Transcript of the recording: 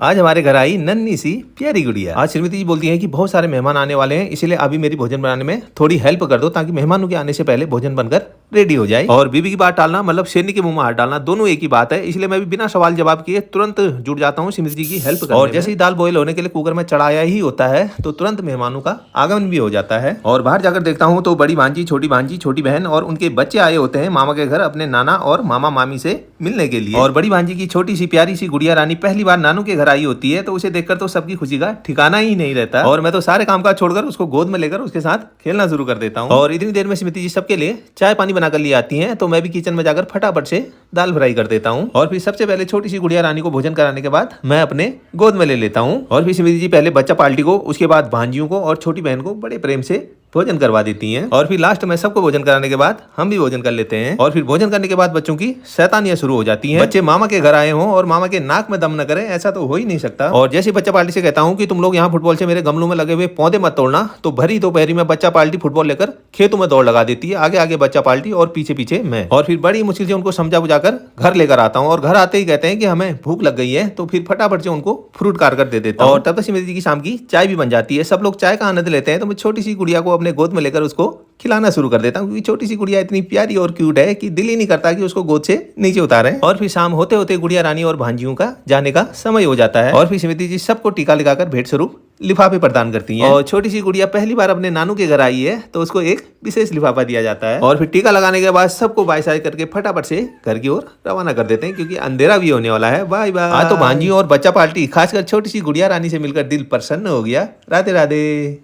आज हमारे घर आई नन्ही सी प्यारी गुड़िया। आज श्रीमती जी बोलती हैं कि बहुत सारे मेहमान आने वाले हैं, इसलिए अभी मेरी भोजन बनाने में थोड़ी हेल्प कर दो ताकि मेहमानों के आने से पहले भोजन बनकर रेडी हो जाए। और बीबी की बात टालना मतलब शेरनी के मुंह में हाथ डालना दोनों एक ही बात है, इसलिए मैं भी बिना सवाल जवाब किए तुरंत जुड़ जाता हूँ श्रीमती जी की हेल्प करने। और जैसे ही दाल बॉयल होने के लिए कुकर में चढ़ाया ही होता है तो तुरंत मेहमानों का आगमन भी हो जाता है। और बाहर जाकर देखता हूँ तो बड़ी भांजी, छोटी बहन और उनके बच्चे आए होते हैं मामा के घर अपने नाना और मामा मामी से मिलने के लिए। और बड़ी भांजी की छोटी सी प्यारी सी गुड़िया रानी पहली बार नानू के घर आई होती है तो उसे देखकर तो सबकी खुशी का ठिकाना ही नहीं रहता। और मैं तो सारे काम काज छोड़कर उसको गोद में लेकर उसके साथ खेलना शुरू कर देता हूँ। और इतनी देर में स्मृति जी सबके लिए चाय पानी बनाकर लिए आती हैं तो मैं भी किचन में जाकर फटाफट से दाल फ्राई कर देता हूँ। और फिर सबसे पहले छोटी सी गुड़िया रानी को भोजन कराने के बाद मैं अपने गोद में ले लेता हूँ। और फिर स्मृति जी पहले बच्चा पार्टी को, उसके बाद भांजियों को और छोटी बहन को बड़े प्रेम से भोजन करवा देती हैं। और फिर लास्ट में सबको भोजन कराने के बाद हम भी भोजन कर लेते हैं। और फिर भोजन करने के बाद बच्चों की शैतानियां शुरू हो जाती हैं। बच्चे मामा के घर आए हों और मामा के नाक में दम न करें, ऐसा तो हो ही नहीं सकता। और जैसे बच्चा पार्टी से कहता हूँ कि तुम लोग यहाँ फुटबॉल से मेरे गमलों में लगे हुए पौधे मत तोड़ना, तो भरी दोपहरी में बच्चा पार्टी फुटबॉल लेकर खेतों में दौड़ लगा देती है। आगे आगे बच्चा पार्टी और पीछे पीछे मैं। और फिर बड़ी मुश्किल से उनको समझा बुझाकर घर लेकर आता हूँ। और घर आते ही कहते हैं कि हमें भूख लग गई है, तो फिर फटाफट से उनको फ्रूट काट कर दे देता हूँ। और तब तक स्मृति जी की शाम की चाय भी बन जाती है। सब लोग चाय का आनंद लेते हैं तो मैं छोटी सी गुड़िया को अपने गोद में लेकर उसको खिलाना शुरू कर देता हूँ, क्योंकि छोटी सी गुड़िया इतनी प्यारी और क्यूट है कि दिल ही नहीं करता कि उसको गोद से नीचे उतारें। और फिर शाम होते होते गुड़िया रानी और भांजियों का जाने का समय हो जाता है। और फिर स्मृति जी सबको टीका लगाकर भेंट स्वरूप लिफाफे प्रदान करती हैं। और छोटी सी गुड़िया पहली बार अपने नानू के घर आई है तो उसको एक विशेष लिफाफा दिया जाता है। और फिर टीका लगाने के बाद सबको बाय साय करके फटाफट से घर की ओर रवाना कर देते हैं, क्योंकि अंधेरा भी होने वाला है। Bye bye. आज तो भांजियों और बच्चा पार्टी, खासकर छोटी सी गुड़िया रानी से मिलकर दिल प्रसन्न हो गया। राधे राधे।